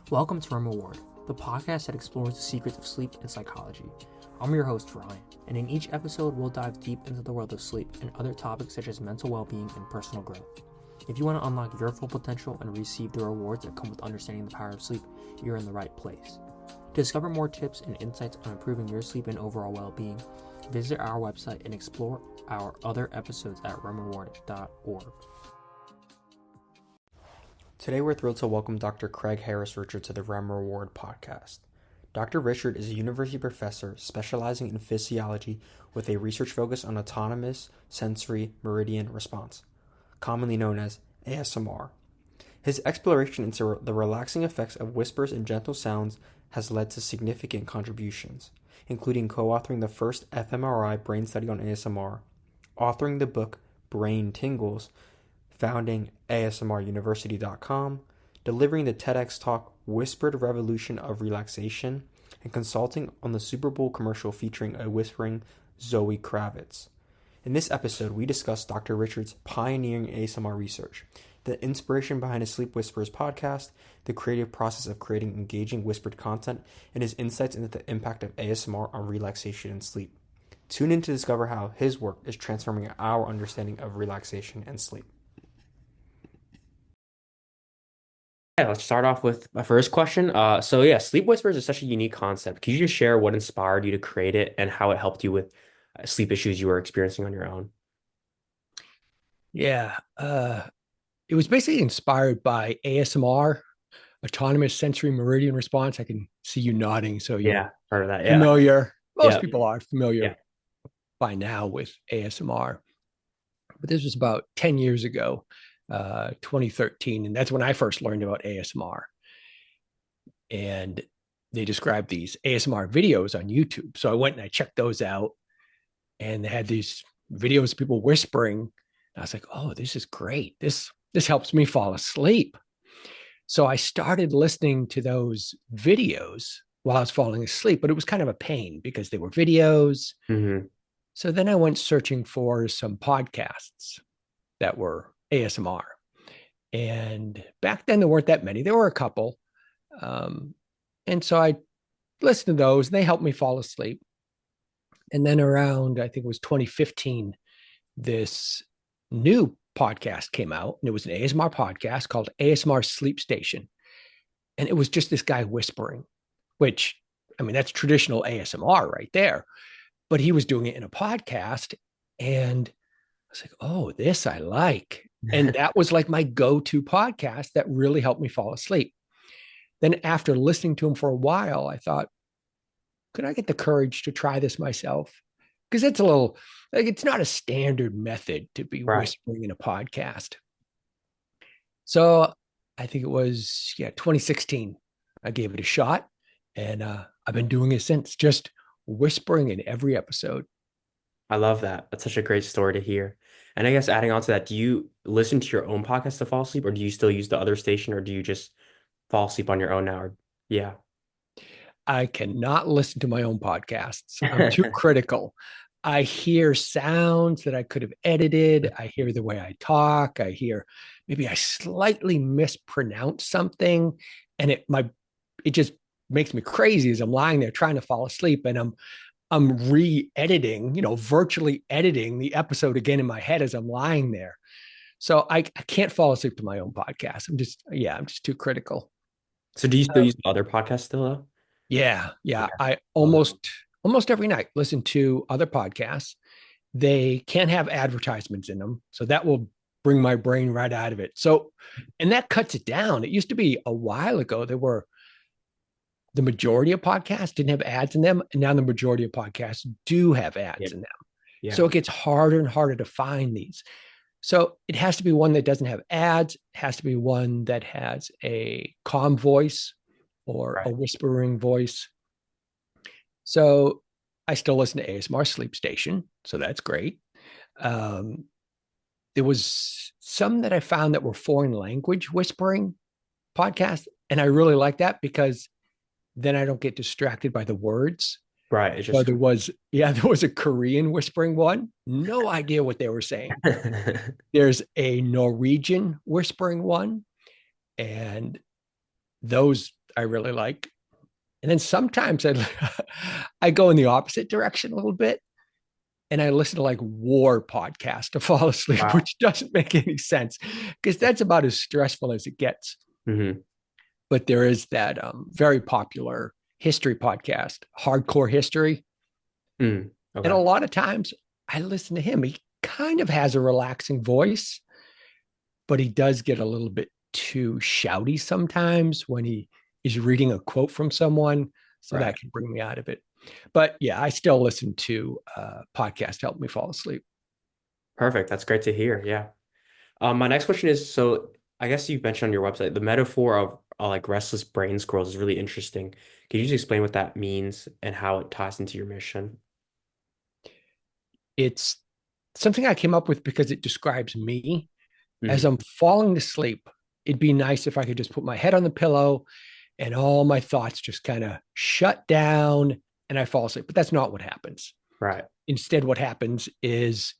Welcome to REM Reward, the podcast that explores the secrets of sleep and psychology. I'm your host, Ryan, and in each episode, we'll dive deep into the world of sleep and other topics such as mental well-being and personal growth. If you want to unlock your full potential and receive the rewards that come with understanding the power of sleep, you're in the right place. To discover more tips and insights on improving your sleep and overall well-being, visit our website and explore our other episodes at remreward.org. Today we're thrilled to welcome Dr. Craig Harris Richard to the REM Reward podcast. Dr. Richard is a university professor specializing in physiology with a research focus on autonomous sensory meridian response, commonly known as ASMR. His exploration into the relaxing effects of whispers and gentle sounds has led to significant contributions, including co-authoring the first fMRI brain study on ASMR, authoring the book Brain Tingles, founding ASMRuniversity.com, delivering the TEDx talk Whispered Revolution of Relaxation, and consulting on the Super Bowl commercial featuring a whispering Zoe Kravitz. In this episode, we discuss Dr. Richard's pioneering ASMR research, the inspiration behind his Sleep Whispers podcast, the creative process of creating engaging whispered content, and his insights into the impact of ASMR on relaxation and sleep. Tune in to discover how his work is transforming our understanding of relaxation and sleep. Yeah, let's start off with my first question. Sleep Whispers is such a unique concept. Could you just share what inspired you to create it and how it helped you with sleep issues you were experiencing on your own? Yeah, it was basically inspired by ASMR, autonomous sensory meridian response. I can see you nodding, so you're Yeah, heard of that. Yeah. familiar. Most Yeah. people are Yeah. familiar by now with ASMR, but this was about 10 years ago, 2013, and that's when I first learned about ASMR. And they described these ASMR videos on YouTube. So I went and I checked those out, and they had these videos of people whispering. And I was like, "Oh, this is great. This helps me fall asleep." So I started listening to those videos while I was falling asleep, but it was kind of a pain because they were videos. Mm-hmm. So then I went searching for some podcasts that were ASMR. And back then, there weren't that many. There were a couple. And so I listened to those, and they helped me fall asleep. And then around, I think it was 2015, this new podcast came out, and it was an ASMR podcast called ASMR Sleep Station. And it was just this guy whispering, which, I mean, that's traditional ASMR right there. But he was doing it in a podcast. And I was like, oh, this I like. And that was like my go-to podcast that really helped me fall asleep. Then after listening to him for a while, I thought, could I get the courage to try this myself? Because it's a little, like, it's not a standard method to be Right. whispering in a podcast. So I think it was, 2016. I gave it a shot, and I've been doing it since, just whispering in every episode. I love that. That's such a great story to hear. And I guess adding on to that, do you listen to your own podcast to fall asleep, or do you still use the other station, or do you just fall asleep on your own now? Yeah. I cannot listen to my own podcasts. I'm too critical. I hear sounds that I could have edited. I hear the way I talk. I hear maybe I slightly mispronounce something, and it just makes me crazy as I'm lying there trying to fall asleep, and I'm re-editing, virtually editing the episode again in my head as I'm lying there. So I can't fall asleep to my own podcast. I'm just too critical. So do you still use the other podcast still though? Yeah. Yeah. I Love it. almost every night listen to other podcasts. They can't have advertisements in them, so that will bring my brain right out of it. So, and that cuts it down. It used to be a while ago, the majority of podcasts didn't have ads in them, and now the majority of podcasts do have Yeah. ads in them. Yeah. So it gets harder and harder to find these. So it has to be one that doesn't have ads. It has to be one that has a calm voice or a Right. whispering voice. So I still listen to ASMR Sleep Station. So that's great. Um, there was some that I found that were foreign language whispering podcasts. And I really like that because then I don't get distracted by the words. Right. It's So just there was a Korean whispering one. No idea what they were saying. There's a Norwegian whispering one, and those I really like. And then sometimes I go in the opposite direction a little bit and I listen to like war podcast to fall asleep, Wow. which doesn't make any sense because that's about as stressful as it gets. Hmm. But there is that very popular history podcast, Hardcore History. Mm. And a Okay. lot of times I listen to him. He kind of has a relaxing voice, but he does get a little bit too shouty sometimes when he is reading a quote from someone. So Right. that can bring me out of it. But yeah, I still listen to podcasts to help me fall asleep. Perfect. That's great to hear. Yeah. My next question is, so I guess you mentioned on your website the metaphor of like restless brain squirrels is really interesting. Can you just explain what that means and how it ties into your mission? It's something I came up with because it describes me as Mm. I'm falling to sleep. It'd be nice if I could just put my head on the pillow and all my thoughts just kind of shut down and I fall asleep. But that's not what happens. Right. Instead, what happens is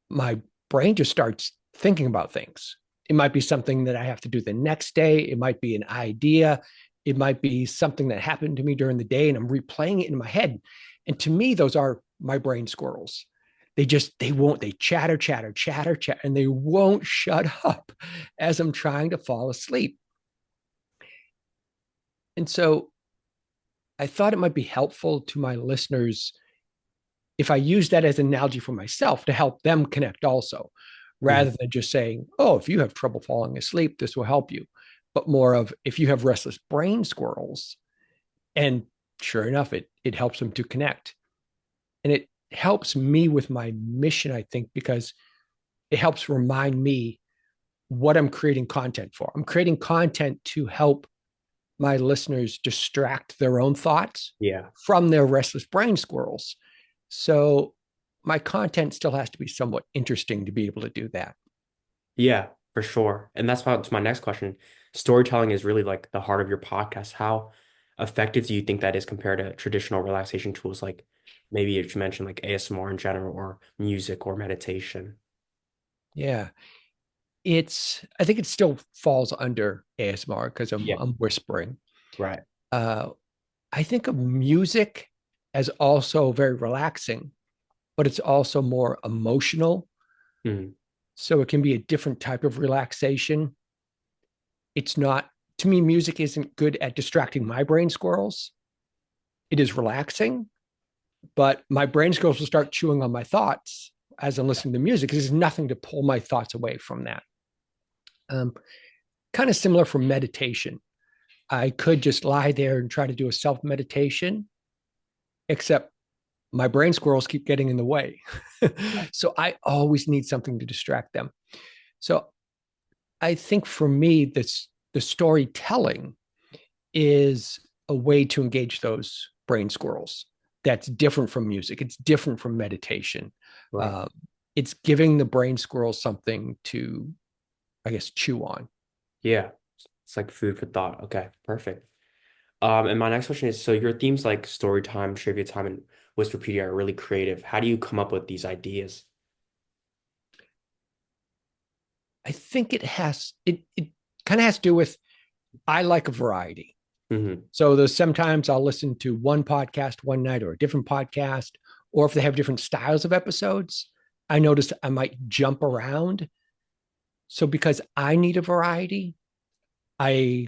my brain just starts thinking about things. It might be something that I have to do the next day. It might be an idea. It might be something that happened to me during the day and I'm replaying it in my head. And to me, those are my brain squirrels. They chatter, chatter, chatter, chatter, and they won't shut up as I'm trying to fall asleep. And so I thought it might be helpful to my listeners if I use that as an analogy for myself to help them connect also, Mhm. rather than just saying, oh, if you have trouble falling asleep, this will help you, but more of if you have restless brain squirrels, and sure enough, it helps them to connect. And it helps me with my mission, I think, because it helps remind me what I'm creating content for. I'm creating content to help my listeners distract their own thoughts Yeah. from their restless brain squirrels. So my content still has to be somewhat interesting to be able to do that. Yeah, for sure. And that's about to my next question. Storytelling is really like the heart of your podcast. How effective do you think that is compared to traditional relaxation tools like maybe if you mentioned like ASMR in general or music or meditation? Yeah. I think it still falls under ASMR because Yeah. I'm whispering. Right. Uh, I think of music as also very relaxing, but it's also more emotional. Mm. So it can be a different type of relaxation. It's not, to me, music isn't good at distracting my brain squirrels. It is relaxing, but my brain squirrels will start chewing on my thoughts as I'm listening to music because there's nothing to pull my thoughts away from that. Um, Kind of similar for meditation. I could just lie there and try to do a self meditation, except my brain squirrels keep getting in the way. So I always need something to distract them. So I think for me, the storytelling is a way to engage those brain squirrels. That's different from music. It's different from meditation. Right. Um, it's giving the brain squirrel something to, I guess, chew on. Yeah. It's like food for thought. Okay, perfect. And my next question is, so your themes like story time, trivia time, and Whisperpedia are really creative. How do you come up with these ideas? I think it kind of has to do with I like a variety. Hmm. So there's sometimes I'll listen to one podcast one night or a different podcast, or if they have different styles of episodes, I noticed I might jump around. So because I need a variety, I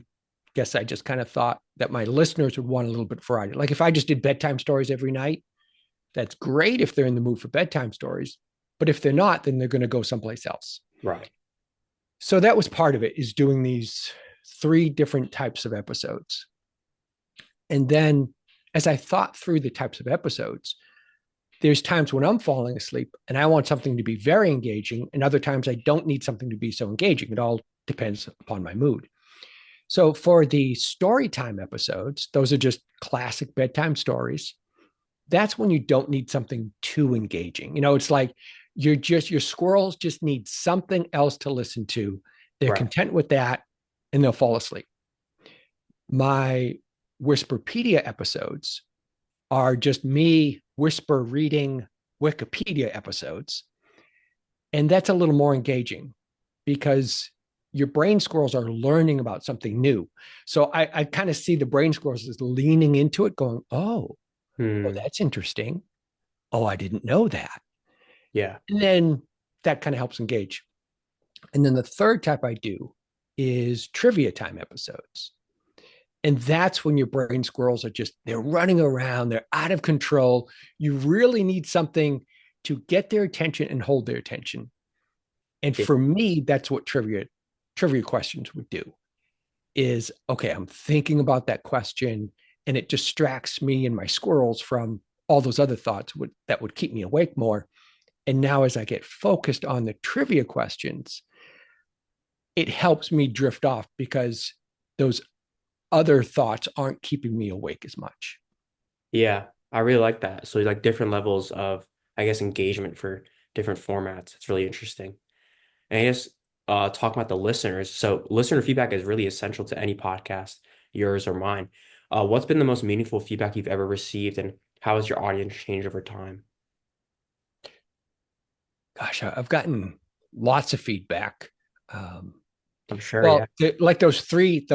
guess I just kind of thought that my listeners would want a little bit of variety. Like if I just did bedtime stories every night, that's great if they're in the mood for bedtime stories. But if they're not, then they're going to go someplace else. Right. So that was part of it, is doing these three different types of episodes. And then as I thought through the types of episodes, there's times when I'm falling asleep and I want something to be very engaging, and other times I don't need something to be so engaging. It all depends upon my mood. So for the story time episodes, those are just classic bedtime stories. That's when you don't need something too engaging. It's like your squirrels just need something else to listen to. They're Right. content with that and they'll fall asleep. My Whisperpedia episodes are just me whisper reading Wikipedia episodes. And that's a little more engaging because your brain squirrels are learning about something new. So I kind of see the brain squirrels as leaning into it, going, oh, Hmm. that's interesting. Oh, I didn't know that. Yeah. And then that kind of helps engage. And then the third type I do is trivia time episodes. And that's when your brain squirrels are just, they're running around, they're out of control. You really need something to get their attention and hold their attention. And Yeah. for me, that's what trivia questions would do is, okay, I'm thinking about that question and it distracts me and my squirrels from all those other thoughts that would keep me awake more. And now as I get focused on the trivia questions, it helps me drift off because those other thoughts aren't keeping me awake as much. Yeah. I really like that. So like different levels of, I guess, engagement for different formats. It's really interesting. And I guess talking about the listeners. So listener feedback is really essential to any podcast, yours or mine. What's been the most meaningful feedback you've ever received, and how has your audience changed over time? Gosh, I've gotten lots of feedback. Um, I'm sure, well, yeah. like those three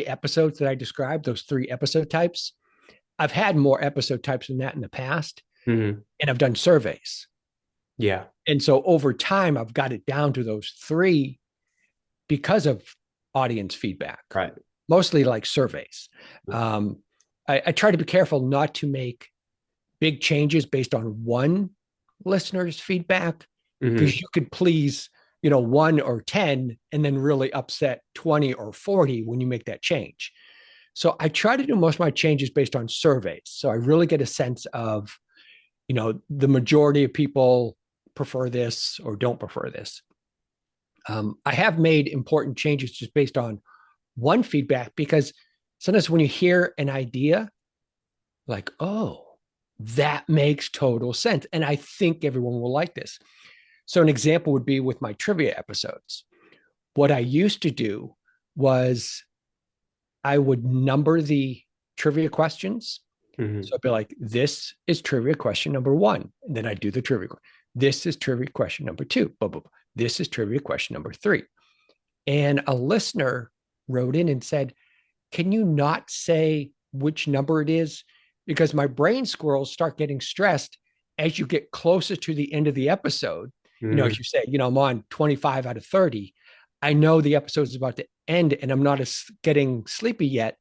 episodes that I described, those three episode types. I've had more episode types than that in the past, Hmm. and I've done surveys. Yeah. And so over time, I've got it down to those three because of audience feedback, Right. mostly like surveys. Um, I try to be careful not to make big changes based on one listener's feedback Hmm. because you could please, one or 10 and then really upset 20 or 40 when you make that change. So I try to do most of my changes based on surveys. So I really get a sense of, the majority of people prefer this or don't prefer this. I have made important changes just based on one feedback because sometimes when you hear an idea, like, oh, that makes total sense. And I think everyone will like this. So, an example would be with my trivia episodes. What I used to do was I would number the trivia questions. Hmm. So I'd be like, this is trivia question number one. And then I do the trivia. This is trivia question number two. Blah, blah, blah. This is trivia question number three. And a listener wrote in and said, can you not say which number it is? Because my brain squirrels start getting stressed as you get closer to the end of the episode. As Hmm. you say, I'm on 25 out of 30. I know the episode is about to end and I'm not getting sleepy yet.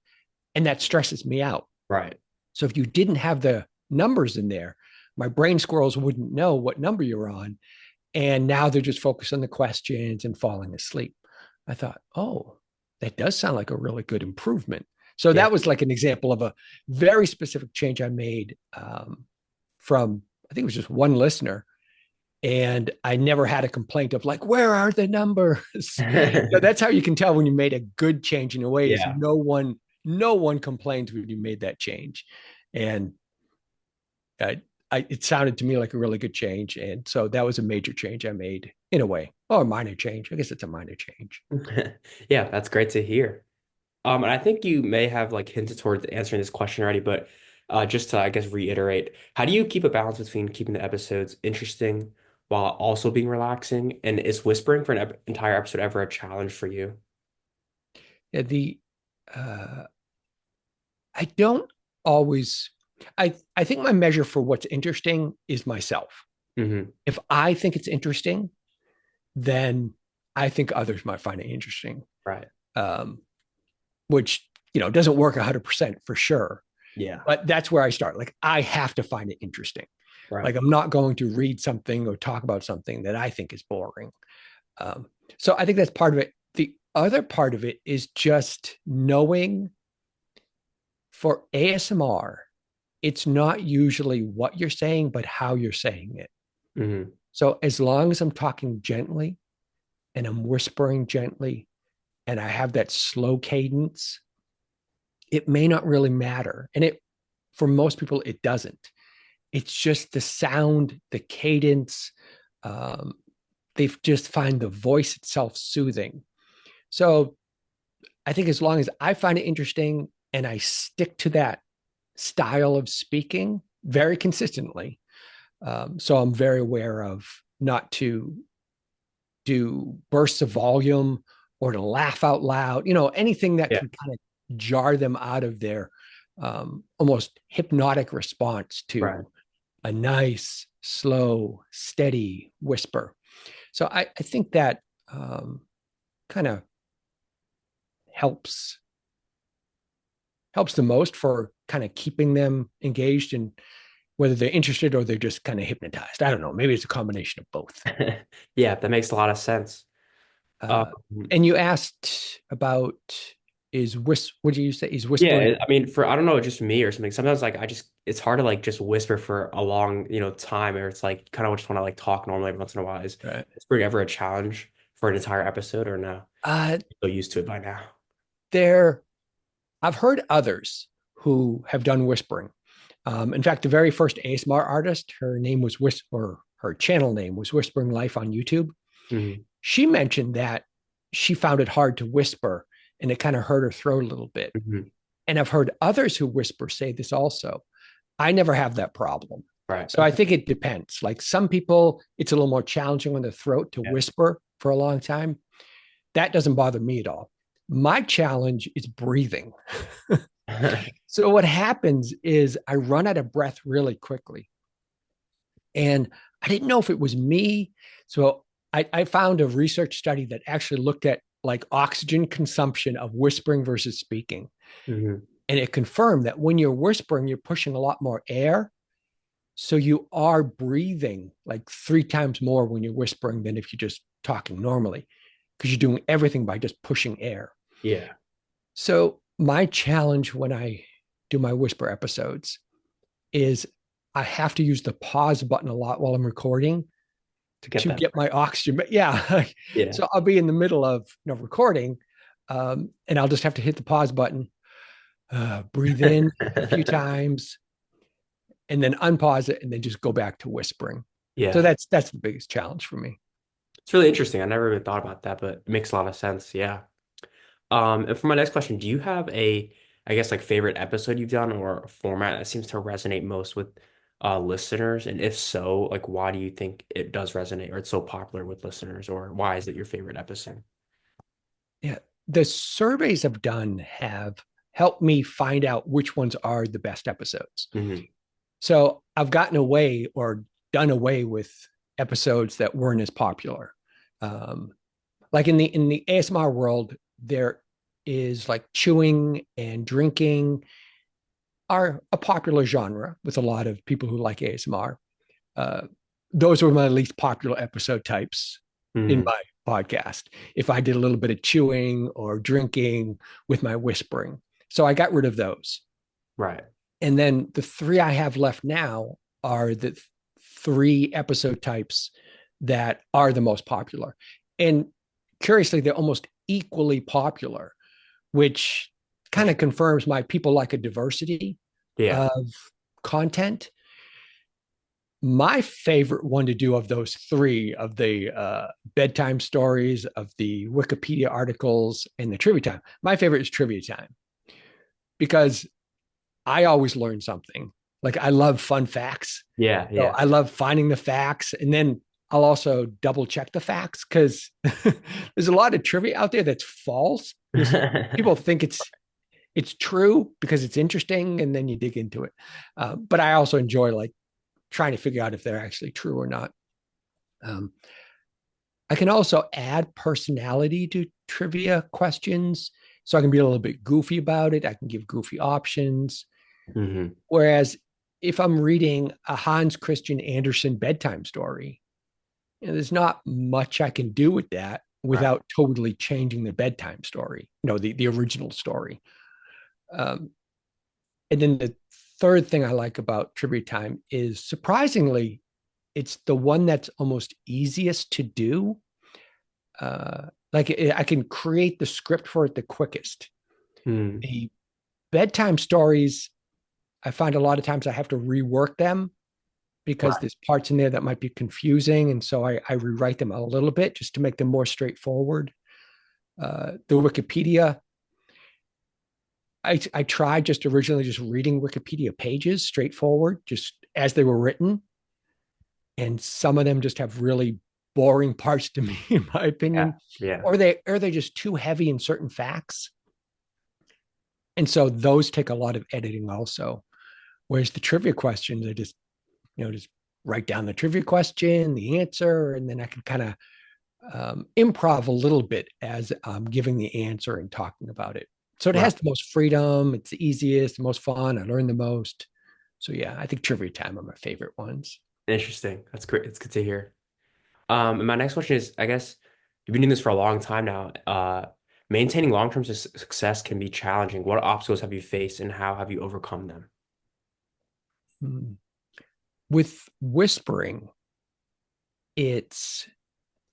And that stresses me out. Right. So if you didn't have the numbers in there, my brain squirrels wouldn't know what number you're on. And now they're just focused on the questions and falling asleep. I thought, oh, that does sound like a really good improvement. So Yeah. that was like an example of a very specific change I made from, I think it was just one listener. And I never had a complaint of like, where are the numbers? So that's how you can tell when you made a good change in a way is Yeah. no one complains when you made that change. And it sounded to me like a really good change. And so that was a major change I made in a way, or a minor change. I guess it's a minor change. Yeah, that's great to hear. And I think you may have like hinted towards answering this question already, but just to, I guess, reiterate, how do you keep a balance between keeping the episodes interesting while also being relaxing? And is whispering for an entire episode ever a challenge for you? Yeah, uh, I don't always, I think my measure for what's interesting is myself. Hmm. If I think it's interesting, then I think others might find it interesting. Right. Um, which, doesn't work 100% for sure. Yeah. But that's where I start. Like, I have to find it interesting. Right. Like, I'm not going to read something or talk about something that I think is boring. So I think that's part of it. The other part of it is just knowing for ASMR, it's not usually what you're saying, but how you're saying it. Hmm. So as long as I'm talking gently and I'm whispering gently and I have that slow cadence, it may not really matter. And for most people, it doesn't. It's just the sound, the cadence. Um, they just find the voice itself soothing. So I think as long as I find it interesting and I stick to that style of speaking very consistently, so I'm very aware of not to do bursts of volume or to laugh out loud, anything that Yeah. can kind of jar them out of their almost hypnotic response Right. to a nice, slow, steady whisper. So I think that kind of helps helps the most for kind of keeping them engaged and whether they're interested or they're just kind of hypnotized. I don't know. Maybe it's a combination of both. Yeah, that makes a lot of sense. Um, Uh, and you asked about what do you say? Is whispering? yeah, I mean, for I don't know, just me or something. Sometimes like it's hard to like just whisper for a long, time, or it's like kind of just want to like talk normally every once in a while. Is Right. whispering ever a challenge for an entire episode or no? Uh, So used to it by now. there, I've heard others who have done whispering. In fact, the very first ASMR artist, her name was Whisper, her channel name was Whispering Life on YouTube. Hmm. She mentioned that she found it hard to whisper and it kind of hurt her throat a little bit. Hmm. And I've heard others who whisper say this also. I never have that problem. Right. So I Okay. think it depends. Like some people, it's a little more challenging on the throat to Yeah. whisper for a long time. That doesn't bother me at all. My challenge is breathing. So what happens is I run out of breath really quickly. And I didn't know if it was me. So I found a research study that actually looked at like oxygen consumption of whispering versus speaking. Hmm. And it confirmed that when you're whispering, you're pushing a lot more air. So you are breathing like 3 times more when you're whispering than if you're just talking normally, because you're doing everything by just pushing air. Yeah. So my challenge when I do my whisper episodes is I have to use the pause button a lot while I'm recording To get to that. get my oxygen. But yeah, Yeah. so I'll be in the middle of recording, and I'll just have to hit the pause button, breathe in a few times, and then unpause it, and then just go back to whispering. So Yeah. that's the biggest challenge for me. It's really interesting. I never even thought about that, but it makes a lot of sense. Yeah. And for my next question, do you have I guess, like favorite episode you've done or a format that seems to resonate most with listeners? And if so, like, why do you think it does resonate or it's so popular with listeners, or why is it your favorite episode? Yeah, the surveys I've done have helped me find out which ones are the best episodes. Hmm. So I've gotten away or done away with episodes that weren't as popular. Um, like in the ASMR world, there is like chewing and drinking are a popular genre with a lot of people who like ASMR. Uh, those were my least popular episode types in Hmm. my podcast. If I did a little bit of chewing or drinking with my whispering, so I got rid of those. Right. And then the three I have left now are the three episode types that are the most popular. And curiously, they're almost equally popular, which kind of confirms my people like a diversity Yeah. of content. My favorite one to do of those three of the bedtime stories, of the Wikipedia articles, and the trivia time, my favorite is trivia time because I always learn something. Like I love fun facts. Yeah. So Yeah. I love finding the facts. And then I'll also double check the facts because there's a lot of trivia out there that's false. Just people think it's true because it's interesting and then you dig into it. But I also enjoy like trying to figure out if they're actually true or not. Um, I can also add personality to trivia questions. So I can be a little bit goofy about it. I can give goofy options. Hmm. Whereas if I'm reading a Hans Christian Andersen bedtime story, there's not much I can do with that Right. without totally changing the bedtime story, the original story. Um, and then the third thing I like about trivia time is surprisingly, it's the one that's almost easiest to do. Like I can create the script for it the quickest. Hmm. The bedtime stories, I find a lot of times I have to rework them because Right. there's parts in there that might be confusing. And so I rewrite them a little bit just to make them more straightforward. The Wikipedia, I tried just originally just reading Wikipedia pages straightforward, just as they were written. And some of them just have really boring parts to me, in my Yeah. opinion, Yeah. or they're just too heavy in certain facts. And so those take a lot of editing also. Whereas the trivia questions, I just, just write down the trivia question, the answer, and then I can kind of improv a little bit as I'm giving the answer and talking about it. So it Right. has the most freedom. It's the easiest, the most fun. I learn the most. So yeah, I think trivia time are my favorite ones. Interesting. That's great. It's good to hear. And my next question is, I guess you've been doing this for a long time now. Maintaining long-term success can be challenging. What obstacles have you faced and how have you overcome them? Hmm. With whispering, it's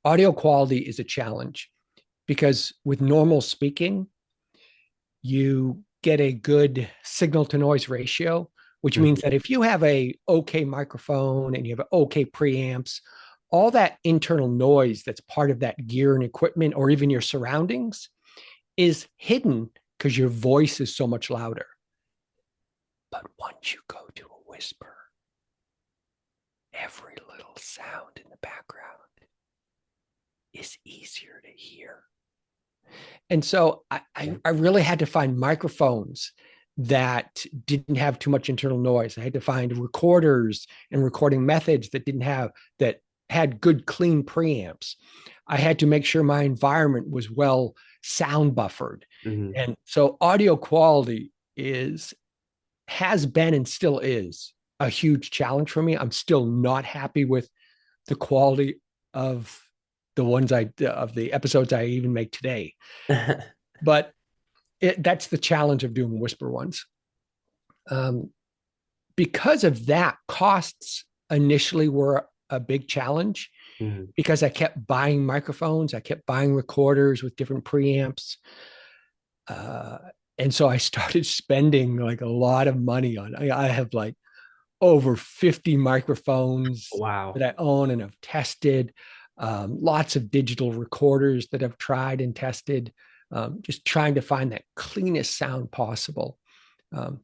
audio quality is a challenge because with normal speaking, you get a good signal to noise ratio, which means Mhm. that if you have a okay microphone and you have okay preamps, all that internal noise that's part of that gear and equipment or even your surroundings is hidden because your voice is so much louder. But once you go to a whisper, every little sound in the background is easier to hear. And so I really had to find microphones that didn't have too much internal noise. I had to find recorders and recording methods that had good clean preamps. I had to make sure my environment was well sound buffered. Mhm. And so audio quality is has been and still is a huge challenge for me. I'm still not happy with the quality of the episodes I even make today. But that's the challenge of doing whisper ones. Um, because of that, costs initially were a big challenge Mhm. because I kept buying microphones, I kept buying recorders with different preamps. Uh, and so I started spending like a lot of money on. I have like over 50 microphones that Wow. I own and have tested, lots of digital recorders that I've tried and tested, just trying to find that cleanest sound possible. Um,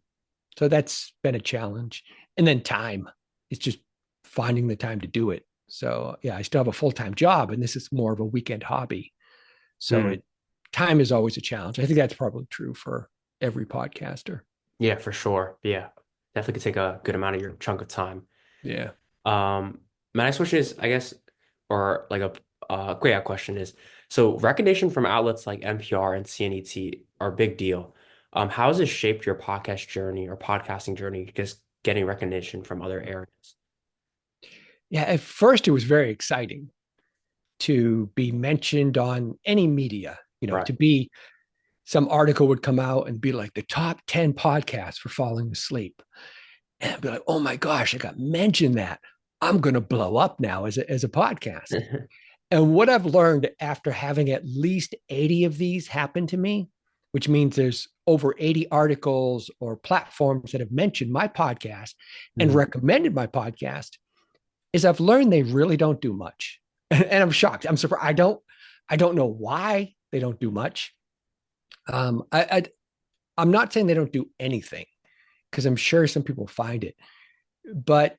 so that's been a challenge. And then time, it's just finding the time to do it. So yeah, I still have a full time job, and this is more of a weekend hobby. So Mm. it time is always a challenge. I think that's probably true for every podcaster. Yeah, for sure. Yeah. Definitely could take a good amount of your chunk of time. Yeah. My next question is, I guess, or like a great question is, so recognition from outlets like NPR and CNET are a big deal. How has it shaped your podcast journey or podcasting journey, just getting recognition from other areas? Yeah. At first, it was very exciting to be mentioned on any media, Right. to be some article would come out and be like the top 10 podcasts for falling asleep. And I'd be like, oh my gosh, I got mentioned that. I'm going to blow up now as a podcast. And what I've learned after having at least 80 of these happen to me, which means there's over 80 articles or platforms that have mentioned my podcast and Mhm. recommended my podcast, is I've learned they really don't do much. And I'm shocked. I'm surprised. I don't know why they don't do much. I'm not saying they don't do anything because I'm sure some people find it. But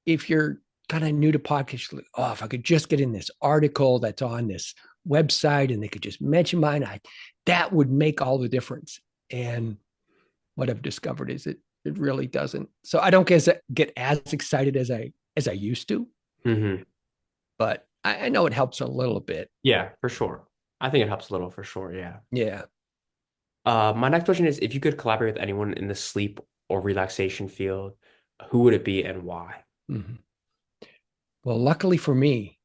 if you're kind of new to podcasts, like, oh, if I could just get in this article that's on this website and they could just mention mine, that would make all the difference. And what I've discovered is it really doesn't. So I don't get as excited as I used to, Hmm. but I know it helps a little bit. Yeah, for sure. I think it helps a little for sure. Yeah. Yeah. My next question is, if you could collaborate with anyone in the sleep or relaxation field, who would it be and why? Mhm. Well, luckily for me,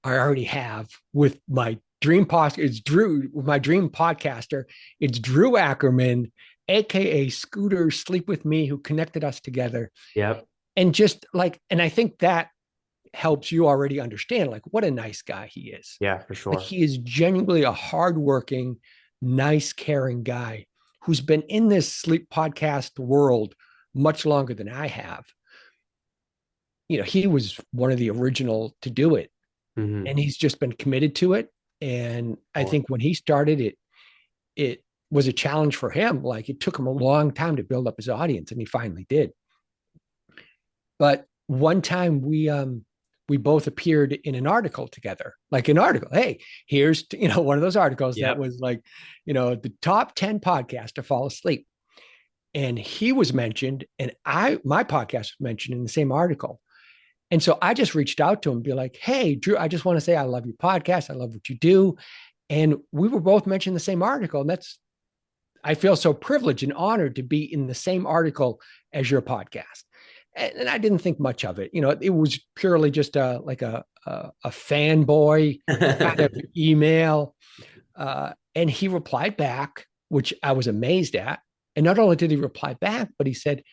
I already have with my dream podcast. It's Drew with my dream podcaster. It's Drew Ackerman, aka Scooter Sleep with Me, who connected us together. Yep. And just like, and I think that helps you already understand like what a nice guy he is. Yeah, for Like sure. he is genuinely a hardworking, nice, caring guy who's been in this sleep podcast world much longer than I have. He was one of the original to do it, Hmm. and he's just been committed to it. And I think when he started it, it was a challenge for him. Like it took him a long time to build up his audience, and he finally did. But one time we both appeared in an article together, like an article. Hey, here's, one of those articles that Yep. was like, the top 10 podcasts to fall asleep. And he was mentioned, and my podcast was mentioned in the same article. And so I just reached out to him and be like, hey, Drew, I just want to say I love your podcast. I love what you do. And we were both mentioned in the same article. And I feel so privileged and honored to be in the same article as your podcast. And I didn't think much of it. It was purely just a fanboy kind of email. And he replied back, which I was amazed at. And not only did he reply back, but he said,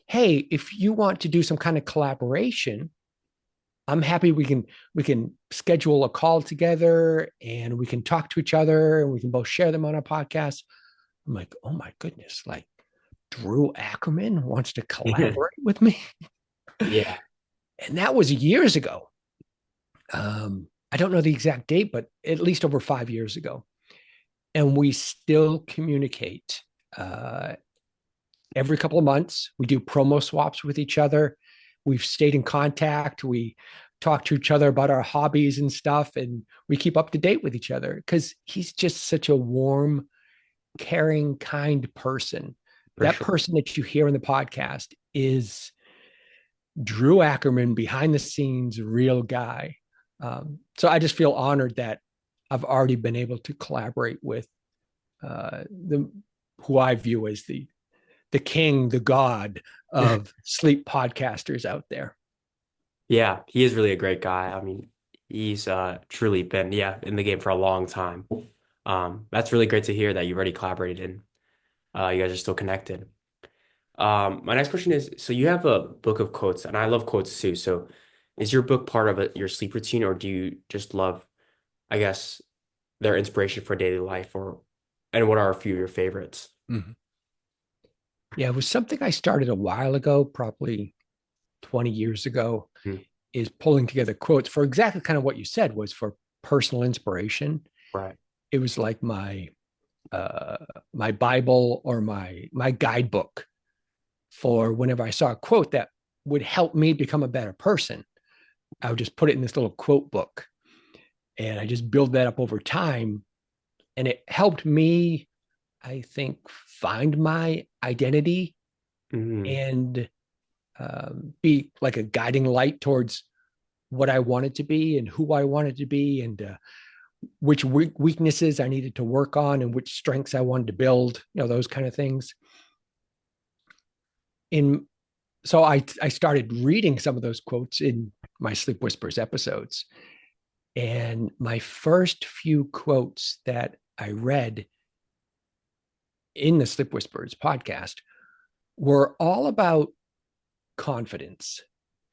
hey, if you want to do some kind of collaboration, I'm happy we can schedule a call together and we can talk to each other and we can both share them on our podcast. I'm like, oh my goodness, like Drew Ackerman wants to collaborate with me. Yeah. And that was years ago. I don't know the exact date, but at least over 5 years ago. And we still communicate every couple of months. We do promo swaps with each other. We've stayed in contact. We talk to each other about our hobbies and stuff. And we keep up to date with each other because he's just such a warm, caring, kind person. That Sure. person that you hear in the podcast is Drew Ackerman, behind the scenes, real guy. So I just feel honored that I've already been able to collaborate with who I view as the king, the god of sleep podcasters out there. Yeah, he is really a great guy. I mean, he's truly been, yeah, in the game for a long time. That's really great to hear that you've already collaborated and you guys are still connected. My next question is, so you have a book of quotes, and I love quotes too. So is your book part of your sleep routine, or do you just love, I guess, their inspiration for daily life, and what are a few of your favorites? Mm-hmm. Yeah, it was something I started a while ago, probably 20 years ago, Hmm. is pulling together quotes for exactly kind of what you said was for personal inspiration. Right. It was like uh, my Bible or my guidebook for whenever I saw a quote that would help me become a better person. I would just put it in this little quote book, and I just build that up over time, and it helped me, I think, find my identity Hmm. and be like a guiding light towards what I wanted to be and who I wanted to be, and which weaknesses I needed to work on and which strengths I wanted to build, those kind of things. In So I started reading some of those quotes in my Sleep Whispers episodes. And my first few quotes that I read in the Sleep Whispers podcast were all about confidence.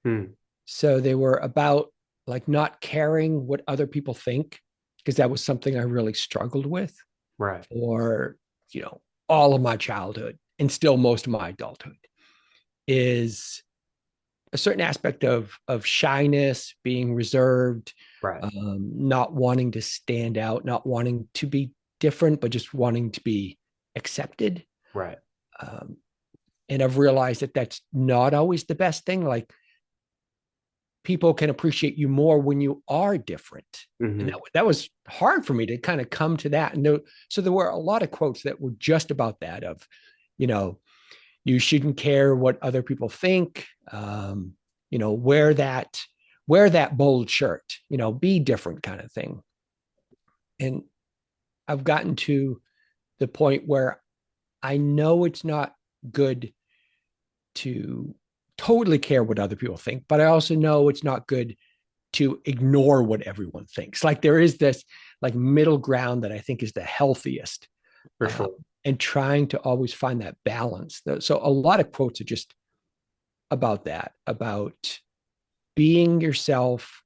Hmm. So they were about like not caring what other people think, because that was something I really struggled with Right. for, all of my childhood and still most of my adulthood, is a certain aspect of shyness, being reserved, Right. not wanting to stand out, not wanting to be different, but just wanting to be accepted. Right. Um, and I've realized that that's not always the best thing. Like people can appreciate you more when you are different. And Hmm. that was hard for me to kind of come to that. And so there were a lot of quotes that were just about that of, you know, you shouldn't care what other people think. Wear that bold shirt, be different kind of thing. And I've gotten to the point where I know it's not good to totally care what other people think, but I also know it's not good to ignore what everyone thinks. Like there is this like middle ground that I think is the healthiest, For sure. and trying to always find that balance. So a lot of quotes are just about that, about being yourself,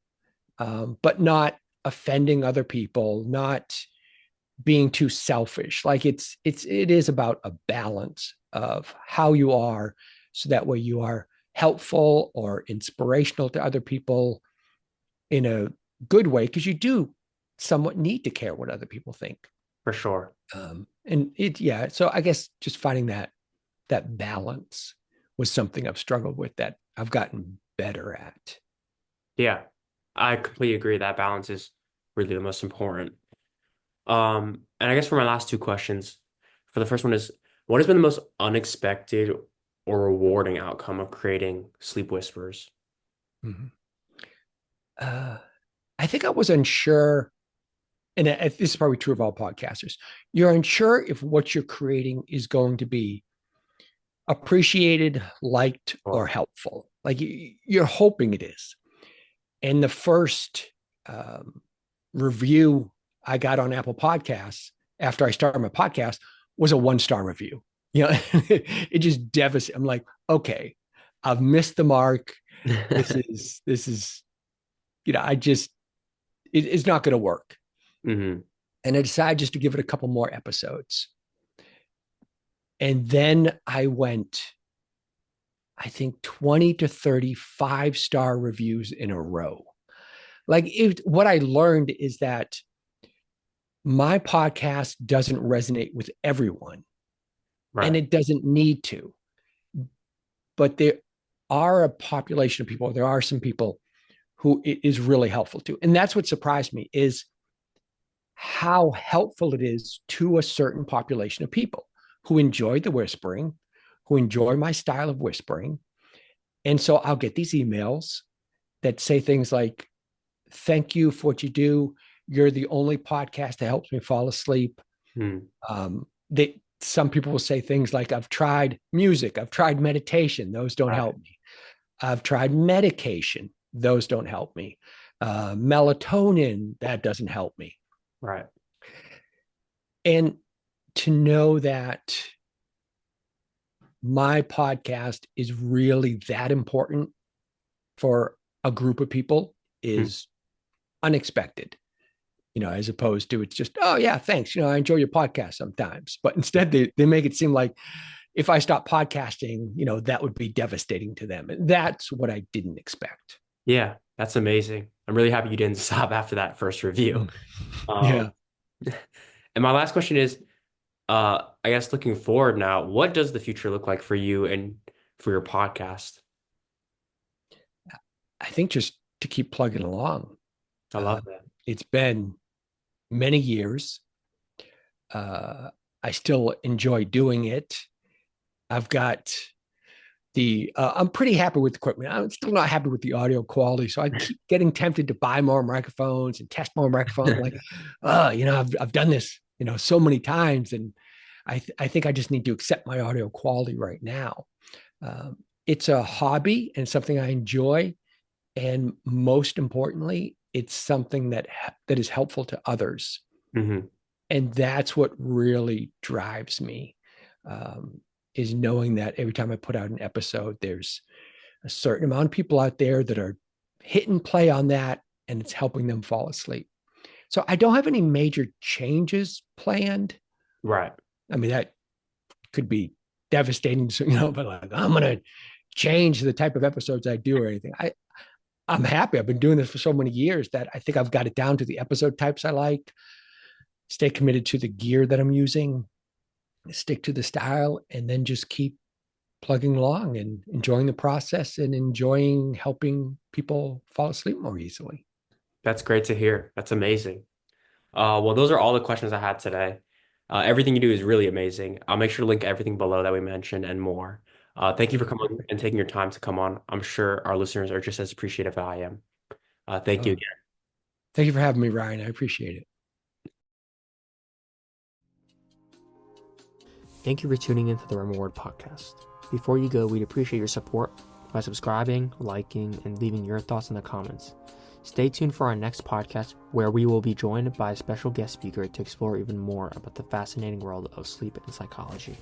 but not offending other people, not being too selfish. Like it is about a balance of how you are, so that way you are helpful or inspirational to other people in a good way, because you do somewhat need to care what other people think. For sure. So I guess just finding that balance was something I've struggled with that I've gotten better at. Yeah. I completely agree that balance is really the most important. And I guess for my last two questions, for the first one is, what has been the most unexpected or rewarding outcome of creating Sleep Whispers? Mhm. I think I was unsure, and this is probably true of all podcasters. You're unsure if what you're creating is going to be appreciated, liked, or Or helpful. Like you're hoping it is. And the first um, review I got on Apple Podcasts after I started my podcast was a 1-star review. You know, it just devastated. I'm like, okay, I've missed the mark. This is, I just it's not going to work. hmm And I decided just to give it a couple more episodes. And then I went, I think 20 to 35-star reviews in a row. What I learned is that my podcast doesn't resonate with everyone, and Right. it doesn't need to. But there are a population of people, there are some people who it is really helpful to. And that's what surprised me is how helpful it is to a certain population of people who enjoy the whispering, who enjoy my style of whispering. And so I'll get these emails that say things like, thank you for what you do. You're the only podcast that helps me fall asleep. Mm. Some people will say things like, I've tried music, I've tried meditation, those don't Right. help me. I've tried medication, those don't help me. Melatonin, that doesn't help me. Right. And to know that my podcast is really that important for a group of people Mm. is unexpected, as opposed to it's just, oh, yeah, thanks. I enjoy your podcast sometimes. But instead, they make it seem like if I stop podcasting, that would be devastating to them. And that's what I didn't expect. Yeah, that's amazing. I'm really happy you didn't stop after that first review. Yeah. Um, and my last question is, I guess looking forward now, what does the future look like for you and for your podcast? I think just to keep plugging along. I Uh, love that. it's been many years. Uh, I still enjoy doing it. I've got I'm pretty happy with the equipment. I'm still not happy with the audio quality. So I keep getting tempted to buy more microphones and test more microphones. I'm like, I've done this, so many times. And I think I just need to accept my audio quality right now. It's a hobby and something I enjoy. And most importantly, it's something that is helpful to others. hmm And that's what really drives me. Um, is knowing that every time I put out an episode, there's a certain amount of people out there that are hitting play on that and it's helping them fall asleep. So I don't have any major changes planned. Right. I mean, that could be devastating, but like I'm going to change the type of episodes I do or anything. I'm happy. I've been doing this for so many years that I think I've got it down to the episode types I like, stay committed to the gear that I'm using, stick to the style, and then just keep plugging along and enjoying the process and enjoying helping people fall asleep more easily. That's great to hear. That's amazing. Well, those are all the questions I had today. Everything you do is really amazing. I'll make sure to link everything below that we mentioned and more. Thank you for coming and taking your time to come on. I'm sure our listeners are just as appreciative as I am. Thank you Oh, again. thank you for having me, Ryan. I appreciate it. Thank you for tuning into the REM Reward podcast. Before you go, we'd appreciate your support by subscribing, liking, and leaving your thoughts in the comments. Stay tuned for our next podcast where we will be joined by a special guest speaker to explore even more about the fascinating world of sleep and psychology.